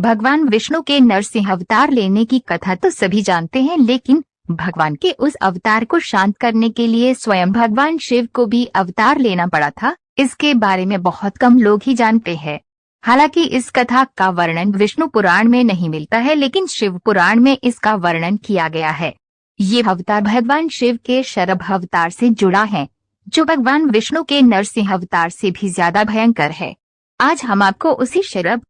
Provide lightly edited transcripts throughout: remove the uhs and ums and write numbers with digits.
भगवान विष्णु के नरसिंह अवतार लेने की कथा तो सभी जानते हैं, लेकिन भगवान के उस अवतार को शांत करने के लिए स्वयं भगवान शिव को भी अवतार लेना पड़ा था, इसके बारे में बहुत कम लोग ही जानते हैं। हालांकि इस कथा का वर्णन विष्णु पुराण में नहीं मिलता है, लेकिन शिव पुराण में इसका वर्णन किया गया है। ये अवतार भगवान शिव के शरभ अवतार से जुड़ा है, जो भगवान विष्णु के नरसिंह अवतार से भी ज्यादा भयंकर है। आज हम आपको उसी शरभ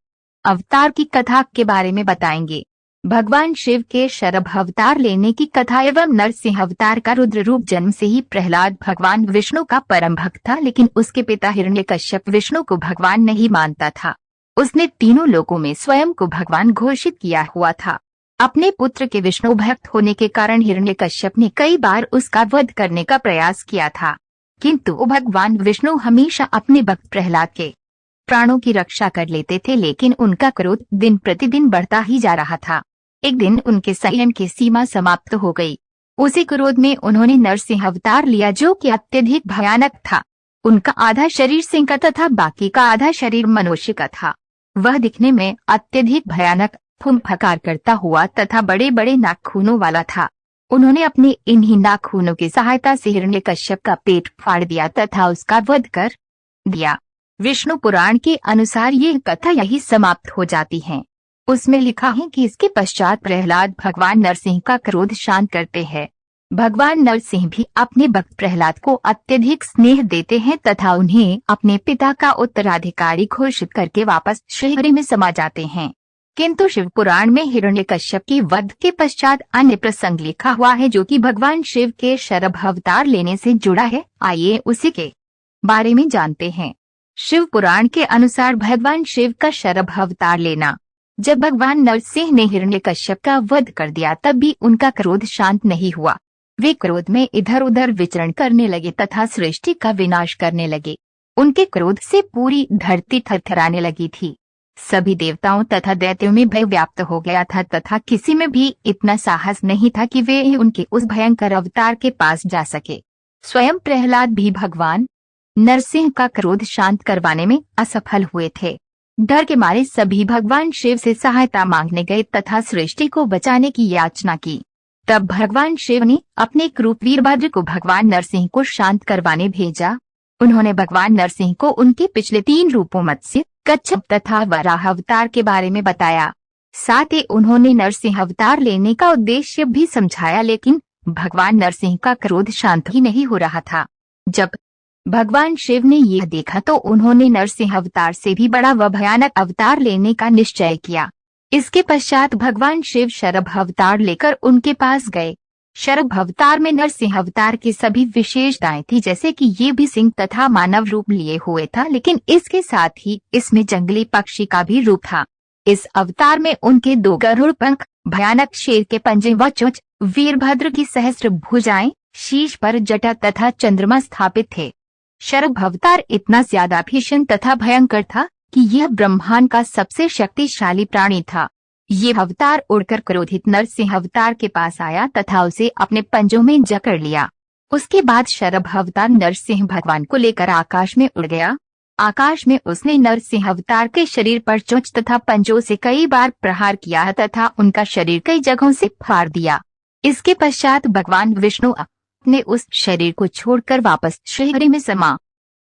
अवतार की कथा के बारे में बताएंगे। भगवान शिव के शरभ अवतार लेने की कथा एवं नरसिंह अवतार का रुद्र रूप। जन्म से ही प्रहलाद भगवान विष्णु का परम भक्त था, लेकिन उसके पिता हिरण्यकश्यप विष्णु को भगवान नहीं मानता था। उसने तीनों लोकों में स्वयं को भगवान घोषित किया हुआ था। अपने पुत्र के विष्णु भक्त होने के कारण हिरण्यकश्यप ने कई बार उसका वध करने का प्रयास किया था, किंतु भगवान विष्णु हमेशा अपने भक्त प्रहलाद के प्राणों की रक्षा कर लेते थे। लेकिन उनका क्रोध दिन प्रतिदिन बढ़ता ही जा रहा था। एक दिन उनके संयम की सीमा समाप्त हो गई। उसी क्रोध में उन्होंने नरसिंह अवतार लिया, जो कि अत्यधिक भयानक था। उनका आधा शरीर सिंह का तथा बाकी का आधा शरीर मनुष्य का था। वह दिखने में अत्यधिक भयानक, फुंफकार करता हुआ तथा बड़े बड़े नाखूनों वाला था। उन्होंने अपने इन्हीं नाखूनों की सहायता से हिरण्यकश्यप का पेट फाड़ दिया तथा उसका वध कर दिया। विष्णु पुराण के अनुसार यह कथा यही समाप्त हो जाती है। उसमें लिखा है कि इसके पश्चात प्रहलाद भगवान नरसिंह का क्रोध शांत करते हैं। भगवान नरसिंह भी अपने भक्त प्रहलाद को अत्यधिक स्नेह देते हैं तथा उन्हें अपने पिता का उत्तराधिकारी घोषित करके वापस शहर में समा जाते हैं। किंतु शिव पुराण में हिरण्यकश्यप की वध के पश्चात अन्य प्रसंग लिखा हुआ है, जो कि भगवान शिव के शरभ अवतार लेने से जुड़ा है। आइए उसी के बारे में जानते हैं। शिव पुराण के अनुसार भगवान शिव का शरभ अवतार लेना। जब भगवान नरसिंह ने हिरण्यकश्यप का वध कर दिया, तब भी उनका क्रोध शांत नहीं हुआ। वे क्रोध में इधर उधर विचरण करने लगे तथा सृष्टि का विनाश करने लगे। उनके क्रोध से पूरी धरती थरथराने लगी थी। सभी देवताओं तथा दैत्यों में भय व्याप्त हो गया था तथा किसी में भी इतना साहस नहीं था कि वे उनके उस भयंकर अवतार के पास जा सके। स्वयं प्रहलाद भी भगवान नरसिंह का क्रोध शांत करवाने में असफल हुए थे। डर के मारे सभी भगवान शिव से सहायता मांगने गए तथा सृष्टि को बचाने की याचना की। तब भगवान शिव ने अपने क्रूप वीरभद्र को भगवान नरसिंह को शांत करवाने भेजा। उन्होंने भगवान नरसिंह को उनके पिछले 3 रूपों मत्स्य, कच्छप तथा वराह अवतार के बारे में बताया। साथ ही उन्होंने नरसिंह अवतार लेने का उद्देश्य भी समझाया, लेकिन भगवान नरसिंह का क्रोध शांत ही नहीं हो रहा था। जब भगवान शिव ने यह देखा तो उन्होंने नरसिंह अवतार से भी बड़ा व भयानक अवतार लेने का निश्चय किया। इसके पश्चात भगवान शिव शरभ अवतार लेकर उनके पास गए। शरभ अवतार में नरसिंह अवतार की सभी विशेषताएं थी, जैसे कि ये भी सिंह तथा मानव रूप लिए हुए था, लेकिन इसके साथ ही इसमें जंगली पक्षी का भी रूप था। इस अवतार में उनके 2 गरुड़ पंख, भयानक शेर के पंजे व चोंच, वीरभद्र की सहस्त्र भुजाएं, शीश पर जटा तथा चंद्रमा स्थापित थे। शरभ अवतार इतना ज्यादा भीषण तथा भयंकर था कि यह ब्रह्मांड का सबसे शक्तिशाली प्राणी था। ये अवतार उड़कर क्रोधित नरसिंह अवतार के पास आया तथा उसे अपने पंजों में जकड़ लिया। उसके बाद शरभ अवतार नरसिंह भगवान को लेकर आकाश में उड़ गया। आकाश में उसने नरसिंह अवतार के शरीर पर चोंच तथा पंजों से कई बार प्रहार किया तथा उनका शरीर कई जगहों से फाड़ दिया। इसके पश्चात भगवान विष्णु ने उस शरीर को छोड़कर वापस शहर में समा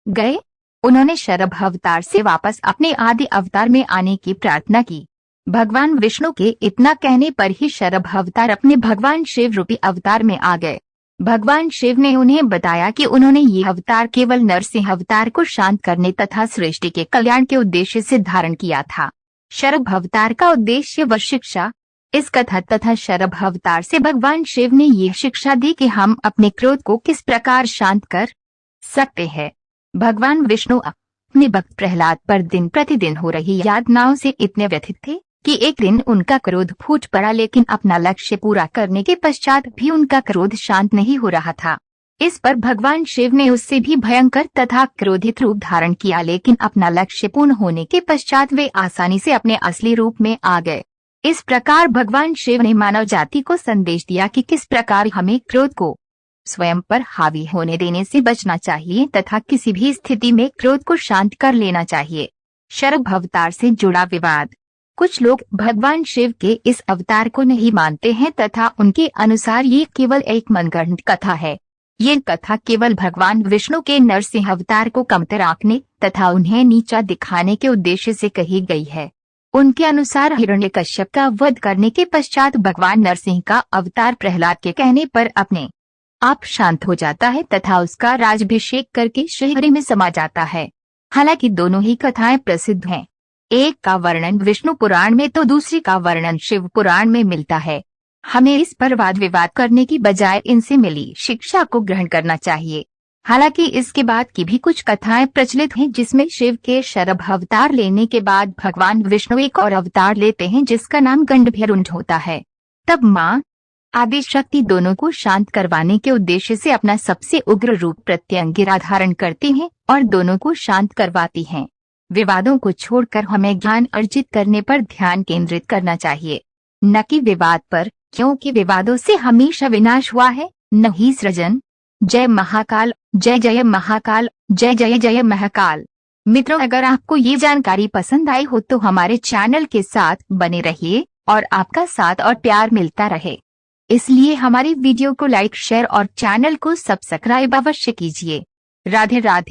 गए। उन्होंने शरभ अवतार से वापस अपने आदि अवतार में आने की प्रार्थना की। भगवान विष्णु के इतना कहने पर ही शरभ अवतार अपने भगवान शिव रूपी अवतार में आ गए। भगवान शिव ने उन्हें बताया कि उन्होंने ये अवतार केवल नरसिंह अवतार को शांत करने तथा सृष्टि के कल्याण के उद्देश्य से धारण किया था। शरभ अवतार का उद्देश्य व शिक्षा। इस कथा तथा शरभ अवतार से भगवान शिव ने ये शिक्षा दी कि हम अपने क्रोध को किस प्रकार शांत कर सकते हैं। भगवान विष्णु अपने भक्त प्रहलाद पर दिन प्रतिदिन हो रही यातनाओं से इतने व्यथित थे कि एक दिन उनका क्रोध फूट पड़ा, लेकिन अपना लक्ष्य पूरा करने के पश्चात भी उनका क्रोध शांत नहीं हो रहा था। इस पर भगवान शिव ने उससे भी भयंकर तथा क्रोधित रूप धारण किया, लेकिन अपना लक्ष्य पूर्ण होने के पश्चात वे आसानी से अपने असली रूप में आ गए। इस प्रकार भगवान शिव ने मानव जाति को संदेश दिया कि किस प्रकार हमें क्रोध को स्वयं पर हावी होने देने से बचना चाहिए तथा किसी भी स्थिति में क्रोध को शांत कर लेना चाहिए। शरभ अवतार से जुड़ा विवाद। कुछ लोग भगवान शिव के इस अवतार को नहीं मानते हैं तथा उनके अनुसार ये केवल एक मनगढ़ंत कथा है। ये कथा केवल भगवान विष्णु के नरसिंह अवतार को कमतर आंकने तथा उन्हें नीचा दिखाने के उद्देश्य से कही गई है। उनके अनुसार हिरण्यकश्यप का वध करने के पश्चात भगवान नरसिंह का अवतार प्रहलाद के कहने पर अपने आप शांत हो जाता है तथा उसका राज्याभिषेक करके श्रीहरि में समा जाता है। हालांकि दोनों ही कथाएं प्रसिद्ध हैं। एक का वर्णन विष्णु पुराण में तो दूसरी का वर्णन शिव पुराण में मिलता है। हमें इस पर वाद विवाद करने की बजाय इनसे मिली शिक्षा को ग्रहण करना चाहिए। हालांकि इसके बाद की भी कुछ कथाएं प्रचलित हैं जिसमें शिव के शरभ अवतार लेने के बाद भगवान विष्णु एक और अवतार लेते हैं जिसका नाम गंडभ्यरुंड होता है। तब माँ आदि शक्ति दोनों को शांत करवाने के उद्देश्य से अपना सबसे उग्र रूप प्रत्यंगिरा धारण करती हैं और दोनों को शांत करवाती हैं। विवादों को छोड़कर हमें ज्ञान अर्जित करने पर ध्यान केंद्रित करना चाहिए, न कि विवाद पर, क्योंकि विवादों से हमेशा विनाश हुआ है, न ही सृजन। जय महाकाल, जय जय महाकाल, जय जय जय महाकाल। मित्रों, अगर आपको ये जानकारी पसंद आई हो तो हमारे चैनल के साथ बने रहिए और आपका साथ और प्यार मिलता रहे। इसलिए हमारी वीडियो को लाइक, शेयर और चैनल को सब्सक्राइब अवश्य कीजिए। राधे राधे।